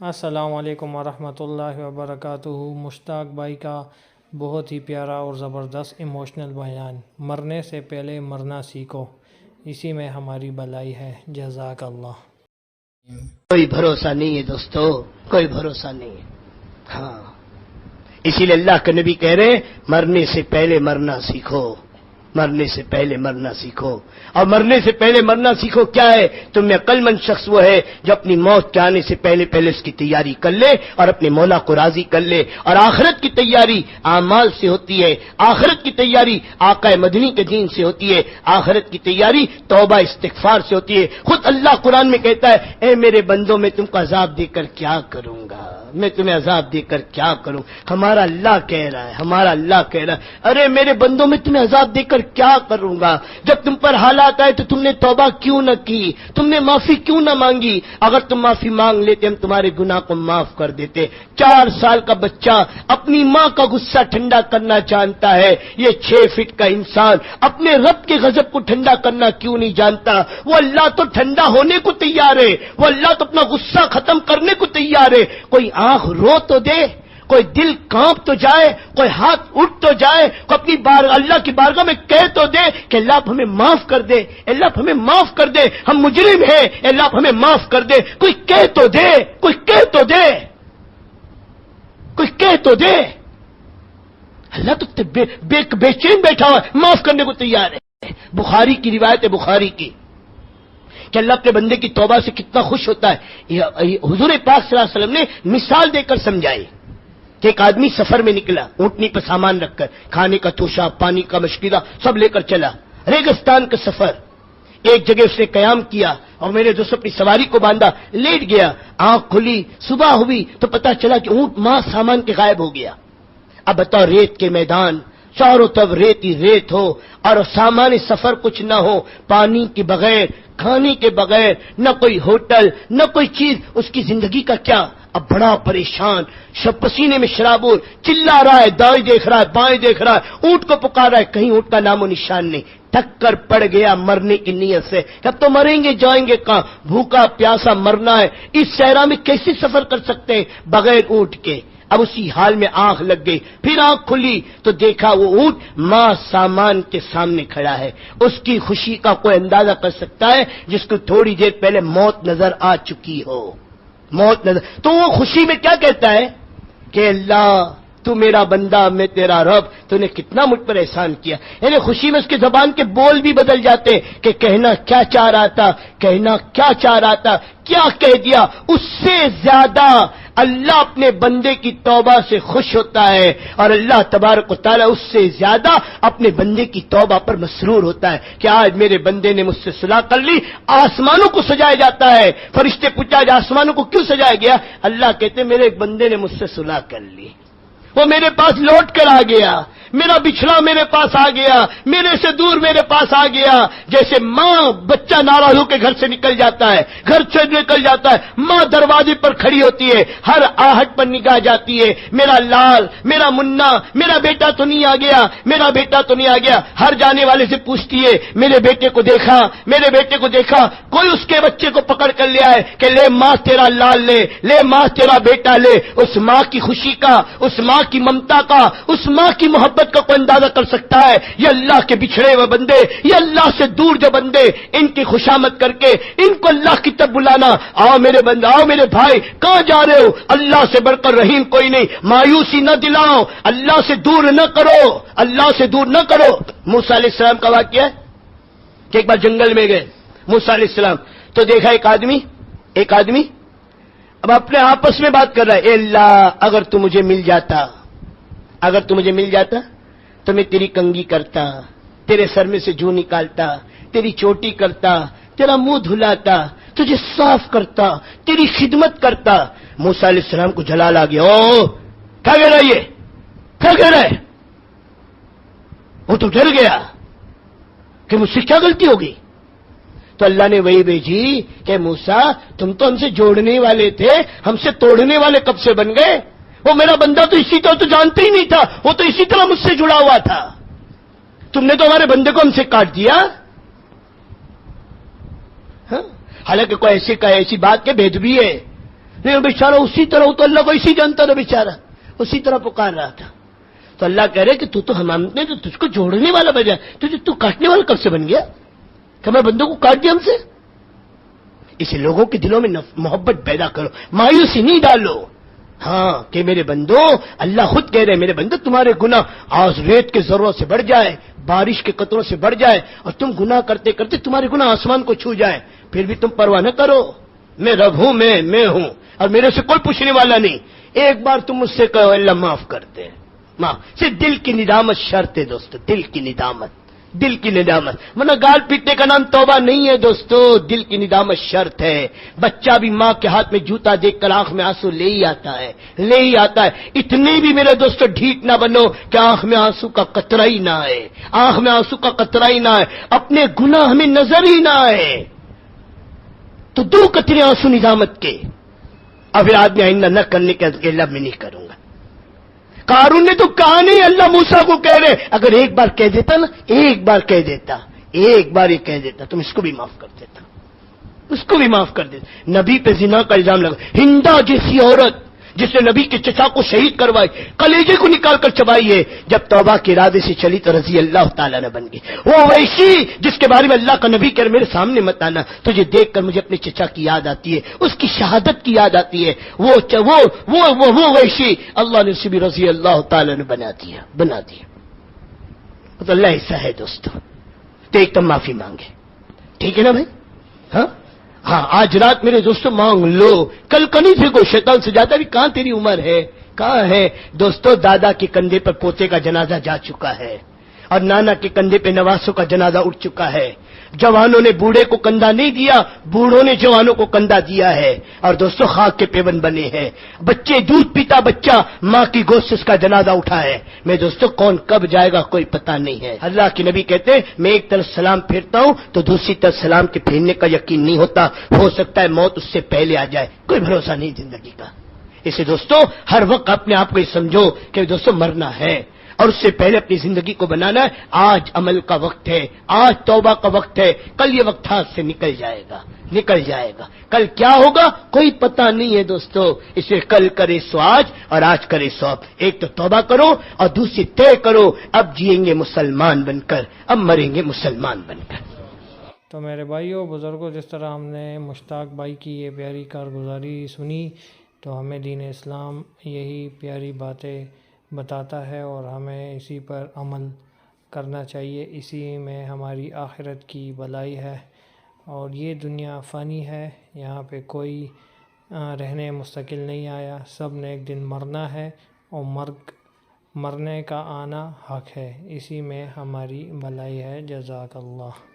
السلام علیکم ورحمۃ اللہ وبرکاتہ۔ مشتاق بھائی کا بہت ہی پیارا اور زبردست ایموشنل بیان، مرنے سے پہلے مرنا سیکھو، اسی میں ہماری بھلائی ہے۔ جزاک اللہ۔ کوئی بھروسہ نہیں ہے دوستو، کوئی بھروسہ نہیں ہے۔ ہاں، اسی لیے اللہ کے نبی کہہ رہے ہیں مرنے سے پہلے مرنا سیکھو، مرنے سے پہلے مرنا سیکھو۔ اور مرنے سے پہلے مرنا سیکھو کیا ہے؟ تم میں عقل مند شخص وہ ہے جو اپنی موت کے آنے سے پہلے اس کی تیاری کر لے اور اپنے مولا کو راضی کر لے۔ اور آخرت کی تیاری اعمال سے ہوتی ہے، آخرت کی تیاری آقا مدنی کے دین سے ہوتی ہے، آخرت کی تیاری توبہ استغفار سے ہوتی ہے۔ خود اللہ قرآن میں کہتا ہے اے میرے بندوں میں تم کو عذاب دے کر کیا کروں گا، میں تمہیں عذاب دے کر کیا کروں۔ ہمارا اللہ کہہ رہا ہے، ہمارا اللہ کہہ رہا ہے ارے میرے بندوں میں تمہیں عذاب دے کر کیا کروں گا؟ جب تم پر حالات آئے تو تم نے توبہ کیوں نہ کی، تم نے معافی کیوں نہ مانگی؟ اگر تم معافی مانگ لیتے ہم تمہارے گناہ کو معاف کر دیتے۔ 4 سال کا بچہ اپنی ماں کا غصہ ٹھنڈا کرنا جانتا ہے، یہ 6 فٹ کا انسان اپنے رب کے غضب کو ٹھنڈا کرنا کیوں نہیں جانتا؟ وہ اللہ تو ٹھنڈا ہونے کو تیار ہے، وہ اللہ تو اپنا غصہ ختم کرنے کو تیار ہے۔ کوئی آنکھ رو تو دے، کوئی دل کانپ تو جائے، کوئی ہاتھ اٹھ تو جائے، کوئی اپنی اللہ کی بارگاہ میں کہہ تو دے کہ اللہ آپ ہمیں معاف کر دے، اللہ آپ ہمیں معاف کر دے، ہم مجرم ہیں، اللہ آپ ہمیں معاف کر دے۔ کوئی کہہ تو دے، کوئی کہہ تو دے، کوئی کہہ تو دے۔ اللہ تو بے چین بیٹھا ہوا معاف کرنے کو تیار ہے۔ بخاری کی روایت ہے، بخاری کی، کہ اللہ اپنے بندے کی توبہ سے کتنا خوش ہوتا ہے۔ حضور پاک صلی اللہ علیہ وسلم نے مثال دے کر سمجھائی کہ ایک آدمی سفر میں نکلا، اونٹنی پر سامان رکھ کر، کھانے کا توشہ، پانی کا مشکلہ سب لے کر چلا، ریگستان کا سفر۔ ایک جگہ اس نے قیام کیا اور میرے دوست اپنی سواری کو باندھا، لیٹ گیا، آنکھ کھلی، صبح ہوئی تو پتا چلا کہ اونٹ ماں سامان کے غائب ہو گیا۔ اب بتاؤ، ریت کے میدان، چاروں طرف ریت ہی ریت ہو اور سامان سفر کچھ نہ ہو، پانی کے بغیر، کھانے کے بغیر، نہ کوئی ہوٹل نہ کوئی چیز، اس کی زندگی کا کیا؟ اب بڑا پریشان، پسینے میں شرابور، چلا رہا ہے، دائیں دیکھ رہا ہے، بائیں دیکھ رہا ہے، اونٹ کو پکار رہا ہے، کہیں اونٹ کا نام و نشان نہیں۔ تھک کر پڑ گیا مرنے کی نیت سے، اب تو مریں گے، جائیں گے کہاں؟ بھوکا پیاسا مرنا ہے، اس صحرا میں کیسے سفر کر سکتے ہیں بغیر اونٹ کے؟ اب اسی حال میں آنکھ لگ گئی، پھر آنکھ کھلی تو دیکھا وہ اونٹ ماں سامان کے سامنے کھڑا ہے۔ اس کی خوشی کا کوئی اندازہ کر سکتا ہے جس کو تھوڑی دیر پہلے موت نظر آ چکی ہو، موت نظر۔ تو وہ خوشی میں کیا کہتا ہے کہ اللہ تو میرا بندہ، میں تیرا رب، تو نے کتنا مجھ پر احسان کیا۔ یعنی خوشی میں اس کے زبان کے بول بھی بدل جاتے کہ کہنا کیا چاہ رہا تھا، کہنا کیا چاہ رہا تھا، کیا کہہ دیا۔ اس سے زیادہ اللہ اپنے بندے کی توبہ سے خوش ہوتا ہے، اور اللہ تبارک و تعالیٰ اس سے زیادہ اپنے بندے کی توبہ پر مسرور ہوتا ہے کہ آج میرے بندے نے مجھ سے صلح کر لی۔ آسمانوں کو سجایا جاتا ہے، فرشتے پوچھا آج آسمانوں کو کیوں سجایا گیا؟ اللہ کہتے میرے ایک بندے نے مجھ سے صلح کر لی، وہ میرے پاس لوٹ کر آ گیا، میرا بچھڑا میرے پاس آ گیا، میرے سے دور میرے پاس آ گیا۔ جیسے ماں بچہ ناراض ہو کے گھر سے نکل جاتا ہے، گھر سے نکل جاتا ہے، ماں دروازے پر کھڑی ہوتی ہے، ہر آہٹ پر نگاہ جاتی ہے، میرا لال، میرا منا، میرا بیٹا تو نہیں آ گیا، میرا بیٹا تو نہیں آ گیا۔ ہر جانے والے سے پوچھتی ہے میرے بیٹے کو دیکھا، میرے بیٹے کو دیکھا؟ کوئی اس کے بچے کو پکڑ کر لے آئے کہ لے ماں تیرا لال لے، لے ماں تیرا بیٹا لے۔ اس ماں کی خوشی کا، اس ماں کی ممتا کا، اس ماں کی محبت کا کوئی اندازہ کر سکتا ہے؟ یہ اللہ کے بچھڑے ہوئے بندے، یہ اللہ سے دور جو بندے، ان کی خوشامد کر کے ان کو اللہ کی طرف بلانا، آؤ میرے بندے، آؤ میرے بھائی، کہاں جا رہے ہو؟ اللہ سے بڑھ کر رحیم کوئی نہیں، مایوسی نہ دلاؤ، اللہ سے دور نہ کرو، اللہ سے دور نہ کرو۔ موسیٰ علیہ السلام کا واقعہ ہے کہ ایک بار جنگل میں گئے موسیٰ علیہ السلام، تو دیکھا ایک آدمی اب اپنے آپس میں بات کر رہا ہے، اے اللہ اگر تو مجھے مل جاتا تو میں تیری کنگھی کرتا، تیرے سر میں سے جو نکالتا، تیری چوٹی کرتا، تیرا منہ دھلاتا، تجھے صاف کرتا، تیری خدمت کرتا۔ موسیٰ علیہ السلام کو جلال آ گیا، او کیا کہہ رہا ہے، یہ کیا کہہ رہا ہے؟ وہ تو ڈر گیا کہ مجھ سے کیا غلطی ہوگی۔ تو اللہ نے وہی بھیجی کہ موسیٰ تم تو ہم سے جوڑنے والے تھے، ہم سے توڑنے والے کب سے بن گئے؟ وہ میرا بندہ تو اسی طرح تو جانتے ہی نہیں تھا، وہ تو اسی طرح مجھ سے جڑا ہوا تھا، تم نے تو ہمارے بندے کو ہم سے کاٹ دیا۔ حالانکہ کوئی ایسی بات کے بھید بھی ہے، نہیں بیچارہ اسی طرح، تو اللہ کو اسی جانتا تھا، بیچارہ اسی طرح پکار رہا تھا. تو اللہ کہہ رہے کہ تو ہم نے تو تجھ کو جوڑنے والا بجا، تو کاٹنے والا کب سے بن گیا کہ میں بندوں کو کاٹ دیا ہم سے؟ اسے لوگوں کے دلوں میں محبت پیدا کرو، مایوسی نہیں ڈالو. ہاں کہ میرے بندوں، اللہ خود کہہ رہے میرے بندو تمہارے گناہ آج ریت کے ذروں سے بڑھ جائے، بارش کے قطروں سے بڑھ جائے، اور تم گناہ کرتے کرتے تمہارے گناہ آسمان کو چھو جائے، پھر بھی تم پرواہ نہ کرو. میں رب ہوں، میں ہوں، اور میرے سے کوئی پوچھنے والا نہیں. ایک بار تم مجھ سے کہو اللہ معاف کر دے، معاف. صرف دل کی ندامت شرط ہے دوستو، دل کی ندامت، دل کی ندامت. ورنہ گال پیٹنے کا نام توبہ نہیں ہے دوستو، دل کی ندامت شرط ہے. بچہ بھی ماں کے ہاتھ میں جوتا دیکھ کر آنکھ میں آنسو لے ہی آتا ہے، لے ہی آتا ہے. اتنے بھی میرے دوستو ڈھیٹ نہ بنو کہ آنکھ میں آنسو کا قطرہ ہی نہ آئے، آنکھ میں آنسو کا قطرہ ہی نہ آئے، اپنے گناہ ہمیں نظر ہی نہ آئے. تو دو قطرے آنسو ندامت کے، اور پھر آدمی آئندہ نہ کرنے کے اللہ میں نہیں کروں گا. قارون نے تو کہا نہیں، اللہ موسیٰ کو کہہ رہے اگر ایک بار کہہ دیتا نا، ایک بار کہہ دیتا، ایک بار یہ کہہ دیتا تم اس کو بھی معاف کر دیتا، اس کو بھی معاف کر دیتا. نبی پہ زنا کا الزام لگا. ہندا جیسی عورت جس نے نبی کے چچا کو شہید کروائی، کلیجے کو نکال کر چبائی ہے، جب توبہ کے ارادے سے چلی تو رضی اللہ تعالیٰ نے بن گئی. وہ ویشی جس کے بارے میں اللہ کا نبی کہہ رہے میرے سامنے مت آنا، تجھے دیکھ کر مجھے اپنے چچا کی یاد آتی ہے، اس کی شہادت کی یاد آتی ہے. وہ ویشی اللہ نے اسے بھی رضی اللہ تعالیٰ نے بنا دیا. تو اللہ ایسا ہے دوستو. تو ایک تم معافی مانگے، ٹھیک ہے نا بھائی؟ ہاں آج رات میرے دوستو مانگ لو، کل کنی پھینکو شیطان سے جاتا بھی. کہاں تیری عمر ہے، کہاں ہے دوستو؟ دادا کے کندھے پر پوتے کا جنازہ جا چکا ہے، اور نانا کے کندھے پہ نواسوں کا جنازہ اٹھ چکا ہے. جوانوں نے بوڑھے کو کندھا نہیں دیا، بوڑھوں نے جوانوں کو کندھا دیا ہے، اور دوستو خاک کے پیون بنے ہیں. بچے دودھ پیتا بچہ ماں کی گود سے اس کا جنازہ اٹھا ہے. میں دوستو کون کب جائے گا کوئی پتہ نہیں ہے. اللہ کے نبی کہتے ہیں میں ایک طرف سلام پھیرتا ہوں تو دوسری طرف سلام کے پھیرنے کا یقین نہیں ہوتا، ہو سکتا ہے موت اس سے پہلے آ جائے. کوئی بھروسہ نہیں زندگی کا. اسے دوستو ہر وقت اپنے آپ کو یہ سمجھو کہ دوستو مرنا ہے، اور اس سے پہلے اپنی زندگی کو بنانا ہے. آج عمل کا وقت ہے، آج توبہ کا وقت ہے. کل یہ وقت ہاتھ سے نکل جائے گا. کل کیا ہوگا کوئی پتہ نہیں ہے دوستو. اسے کل کرے سو آج، اور آج کرے سو اب. ایک تو توبہ کرو، اور دوسری طے کرو اب جئیں گے مسلمان بن کر، اب مریں گے مسلمان بن کر. تو میرے بھائیوں بزرگوں، جس طرح ہم نے مشتاق بھائی کی یہ پیاری کارگزاری سنی، تو ہمیں دین اسلام یہی پیاری باتیں بتاتا ہے، اور ہمیں اسی پر عمل کرنا چاہیے. اسی میں ہماری آخرت کی بھلائی ہے. اور یہ دنیا فانی ہے، یہاں پہ کوئی رہنے مستقل نہیں آیا. سب نے ایک دن مرنا ہے، اور مرنے کا آنا حق ہے. اسی میں ہماری بھلائی ہے. جزاک اللہ.